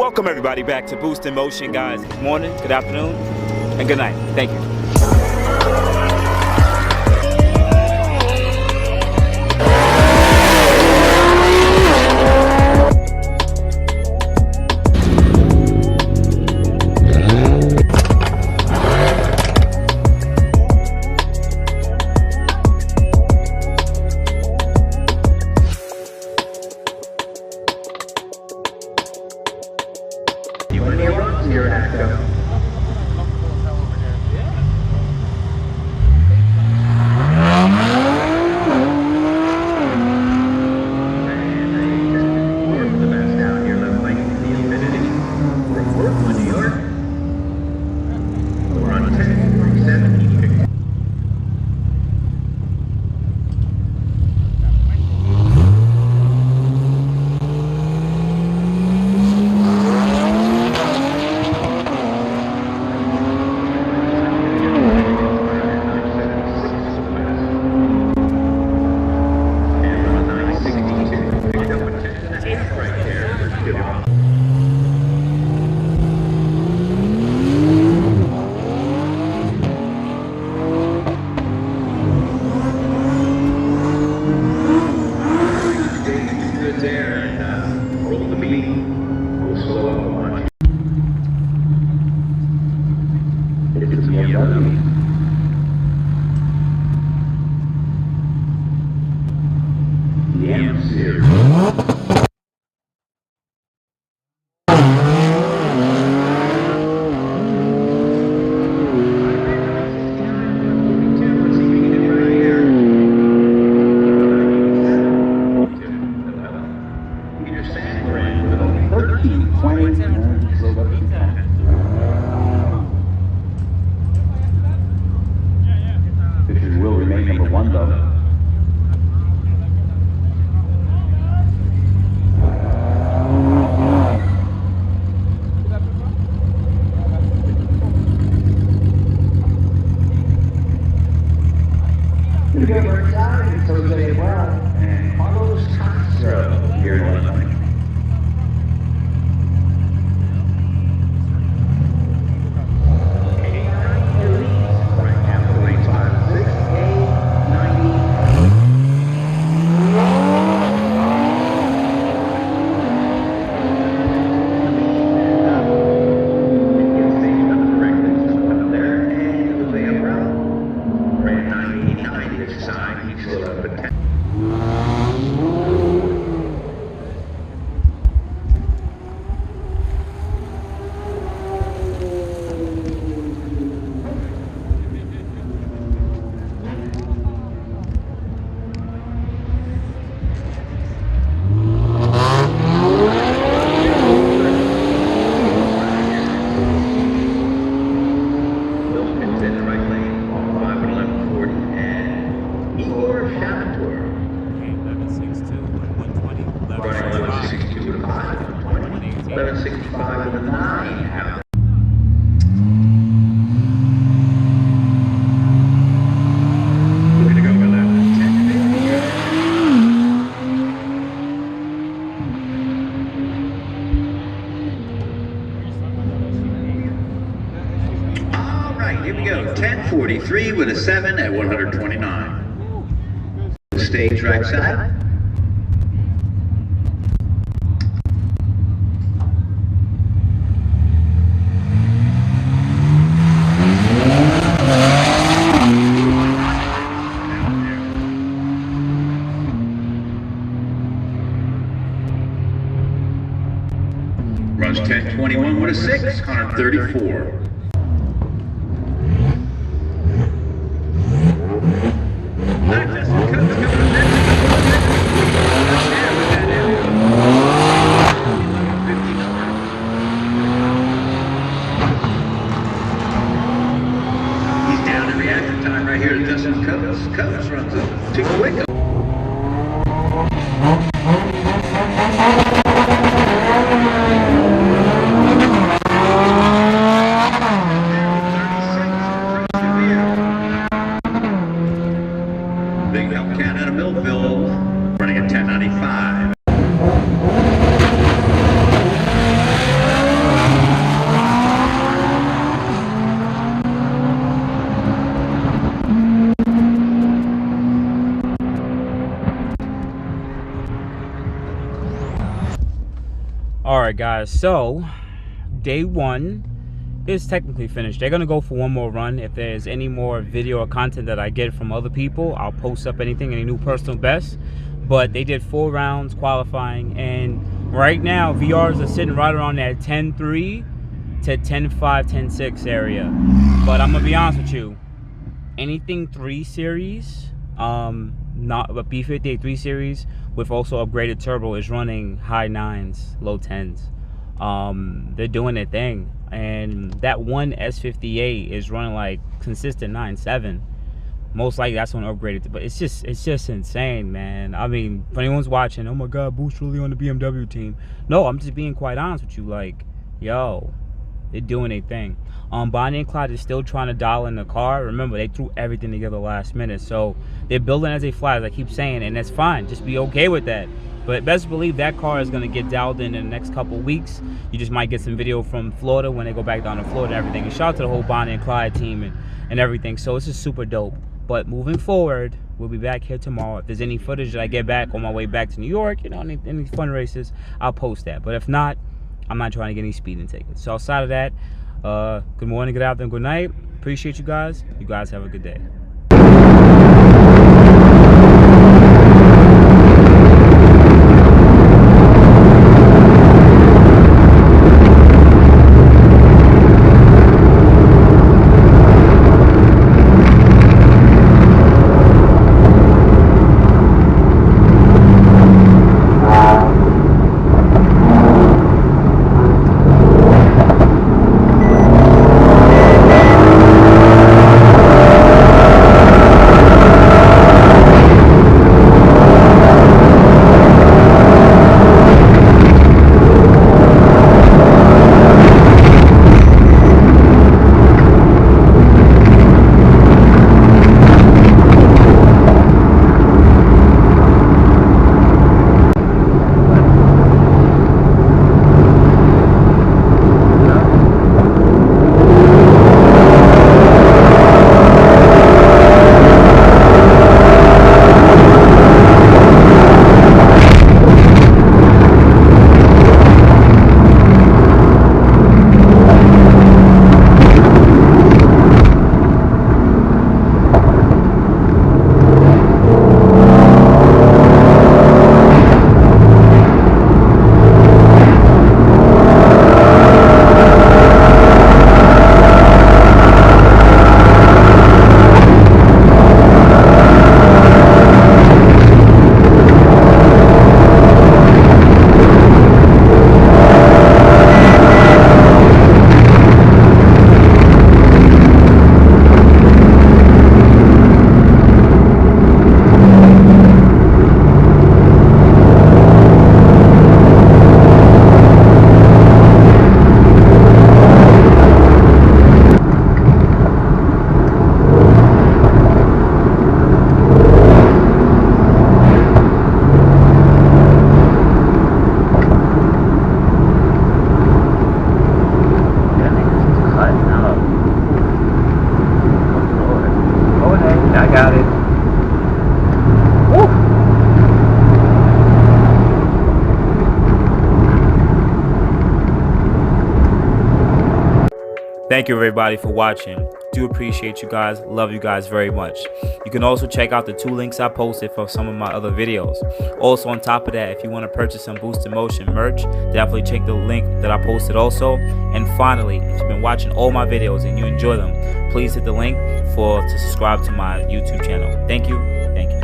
Welcome everybody back to Boost in Motion, guys. Good morning, good afternoon, and good night. Thank you. Will remain number one though. Here we go, 1043 with a 7 at 129. Stage right side. Runs 1021 with a 6, 134. Cubs runs up to Wickham. Big Help Canada Millville running at 1095. Alright guys, so day 1 is technically finished. They're gonna go for one more run. If there's any more video or content that I get from other people, I'll post up any new personal best. But they did 4 rounds qualifying, and right now VRs are sitting right around that 10.3 to 10.5, 10.6 area. But I'm gonna be honest with you, anything 3 series, not a b58 3 series with also upgraded turbo is running high 9s, low 10s. They're doing their thing, and that one S58 is running like consistent 9.7. Most likely that's when upgraded, but it's just insane, man. I mean, if anyone's watching, oh my god, Boost really on the BMW team. No, I'm just being quite honest with you. Like, yo, they're doing their thing. Bonnie and Clyde is still trying to dial in the car. Remember, they threw everything together last minute, so they're building as they fly, as I keep saying, and that's fine. Just be okay with that. But best believe that car is going to get dialed in the next couple weeks. You just might get some video from Florida when they go back down to Florida and everything. And shout out to the whole Bonnie and Clyde team and everything. So it's just super dope. But moving forward, we'll be back here tomorrow. If there's any footage that I get back on my way back to New York, you know, any fun races, I'll post that. But if not, I'm not trying to get any speeding tickets. So outside of that, good morning, good afternoon, good night. Appreciate you guys. You guys have a good day. Thank you everybody for watching. Do appreciate you guys. Love you guys very much. You can also check out the 2 links I posted for some of my other videos. Also on top of that, if you want to purchase some boostinmotion merch, definitely check the link that I posted also. And finally, if you've been watching all my videos and you enjoy them, please hit the link to subscribe to my YouTube channel. Thank you. Thank you.